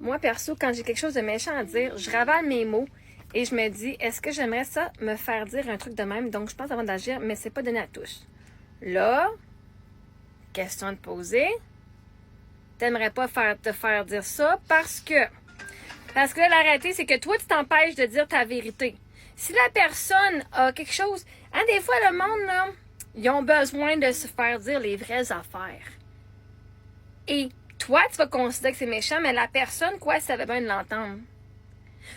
Moi, perso, quand j'ai quelque chose de méchant à dire, je ravale mes mots et je me dis, est-ce que j'aimerais ça me faire dire un truc de même? Donc, je pense avant d'agir, mais c'est pas donné à tous. Là, question à te poser. T'aimerais pas te faire dire ça parce que là, la réalité, c'est que toi, tu t'empêches de dire ta vérité. Si la personne a quelque chose... Hein, des fois, le monde, là, ils ont besoin de se faire dire les vraies affaires. Et toi, tu vas considérer que c'est méchant, mais la personne, quoi, ça va bien de l'entendre.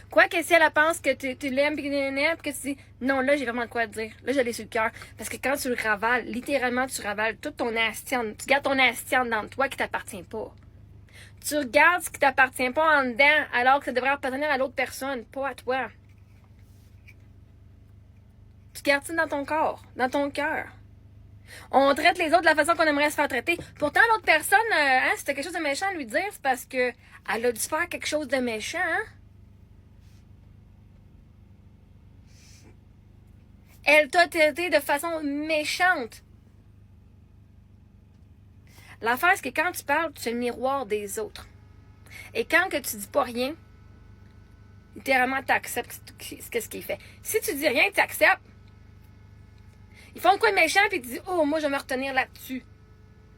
Quoi que si elle pense que tu l'aimes puis que tu dis non, là, j'ai vraiment de quoi te dire. Là, j'ai sur le cœur. Parce que quand tu le ravales, littéralement, tu ravales toute ton astienne. Tu gardes ton astienne dans toi qui t'appartient pas. Tu regardes ce qui t'appartient pas en dedans, alors que ça devrait appartenir à l'autre personne, pas à toi. Tu gardes ça dans ton corps, dans ton cœur. On traite les autres de la façon qu'on aimerait se faire traiter. Pourtant, l'autre personne, si t'as quelque chose de méchant à lui dire, c'est parce que elle a dû faire quelque chose de méchant, hein? Elle t'a traité de façon méchante. L'affaire, c'est que quand tu parles, tu es le miroir des autres. Et quand que tu dis pas rien, littéralement, tu acceptes ce qu'il fait. Si tu dis rien, tu acceptes. Ils font quoi de méchant, puis tu dis, oh, moi, je vais me retenir là-dessus.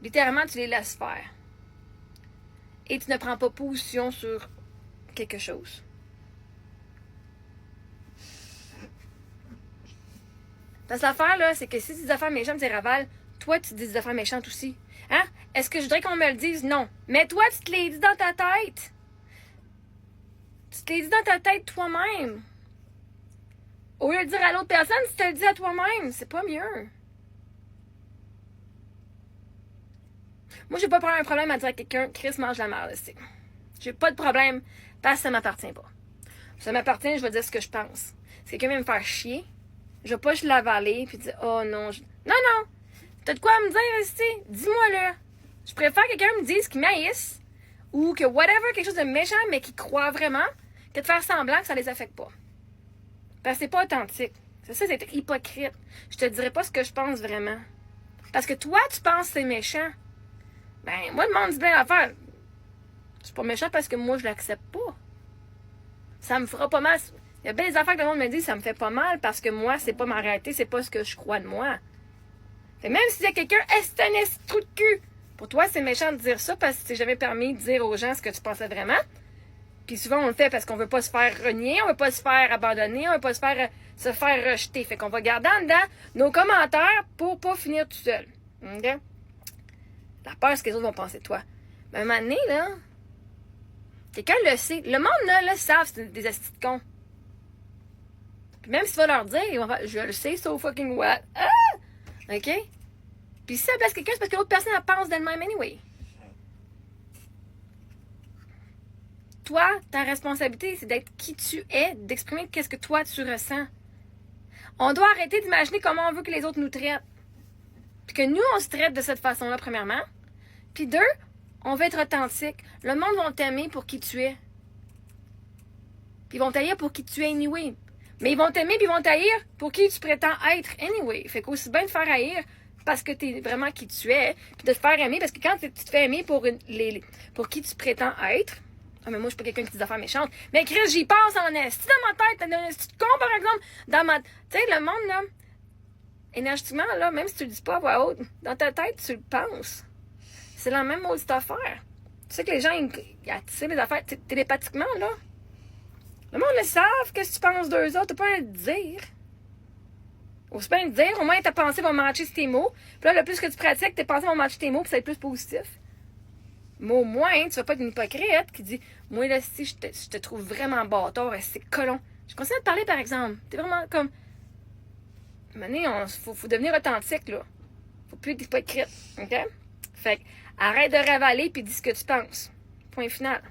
Littéralement, tu les laisses faire. Et tu ne prends pas position sur quelque chose. Parce que l'affaire, là, c'est que si tu dis des affaires méchantes, tu les ravales, toi, tu dis des affaires méchantes aussi. Hein? Est-ce que je voudrais qu'on me le dise? Non. Mais toi, tu te les dis dans ta tête. Tu te les dis dans ta tête toi-même. Au lieu de dire à l'autre personne, tu te le dis à toi-même. C'est pas mieux. Moi, j'ai pas un problème à dire à quelqu'un, Chris mange la merde. J'ai pas de problème parce que ça m'appartient pas. Si ça m'appartient, je vais dire ce que je pense. Si quelqu'un vient me faire chier, je vais pas juste l'avaler puis dire, oh non. Non, non. T'as de quoi me dire ici? Dis-moi-le. Je préfère que quelqu'un me dise qu'il m'haïsse ou que whatever, quelque chose de méchant, mais qu'il croit vraiment, que de faire semblant que ça les affecte pas. Parce que c'est pas authentique. C'est ça, c'est hypocrite. Je te dirai pas ce que je pense vraiment. Parce que toi, tu penses que c'est méchant. Ben, moi, le monde dit bien l'affaire. C'est pas méchant parce que moi, je l'accepte pas. Ça me fera pas mal. Il y a bien des affaires que le monde me dit, ça me fait pas mal parce que moi, c'est pas ma réalité, c'est pas ce que je crois de moi. Fait même si il y a quelqu'un, c'est un trou de cul. Pour toi, c'est méchant de dire ça parce que tu t'es jamais permis de dire aux gens ce que tu pensais vraiment. Puis souvent, on le fait parce qu'on veut pas se faire renier, on veut pas se faire abandonner, on veut pas se faire rejeter. Fait qu'on va garder en dedans nos commentaires pour pas finir tout seul. OK? La peur, c'est que les autres vont penser de toi. Mais à un moment donné, là, quelqu'un le sait. Le monde, là, le savent, c'est des astis de cons. Puis même si tu vas leur dire, ils vont faire, je le sais, so fucking what? Ah! OK? Puis si ça blesse quelqu'un, c'est parce que l'autre personne, elle pense d'elle-même anyway. Toi, ta responsabilité, c'est d'être qui tu es, d'exprimer qu'est-ce que toi, tu ressens. On doit arrêter d'imaginer comment on veut que les autres nous traitent. Puis que nous, on se traite de cette façon-là, premièrement. Puis deux, on veut être authentique. Le monde va t'aimer pour qui tu es. Puis ils vont t'haïr pour qui tu es anyway. Mais ils vont t'aimer puis ils vont t'haïr pour qui tu prétends être anyway. Fait qu'aussi bien de faire haïr parce que t'es vraiment qui tu es, puis de te faire aimer, parce que quand tu te fais aimer pour qui tu prétends être, ah, mais moi, je suis pas quelqu'un qui dit des affaires méchantes. Mais Chris, j'y pense en esti dans ma tête. T'as un esti de con, par exemple. Tu sais, le monde, là, énergétiquement, là, même si tu le dis pas à voix haute, dans ta tête, tu le penses. C'est la même maudite affaire. Tu sais que les gens, ils attirent les affaires télépathiquement, là. Le monde le savent, qu'est-ce que tu penses d'eux autres. T'as pas à le dire. Aussi bien le dire, au moins ta pensée va matcher sur tes mots. Puis là, le plus que tu pratiques, tes pensées vont matcher tes mots, puis ça va être plus positif. Mais au moins, tu vas pas être une hypocrite qui dit, moi, là, si je te trouve vraiment bâtard, c'est colon. Je continue de te parler, par exemple. T'es vraiment comme... Maintenant, faut devenir authentique, là. Faut plus être hypocrite, OK? Fait que, arrête de ravaler puis dis ce que tu penses. Point final.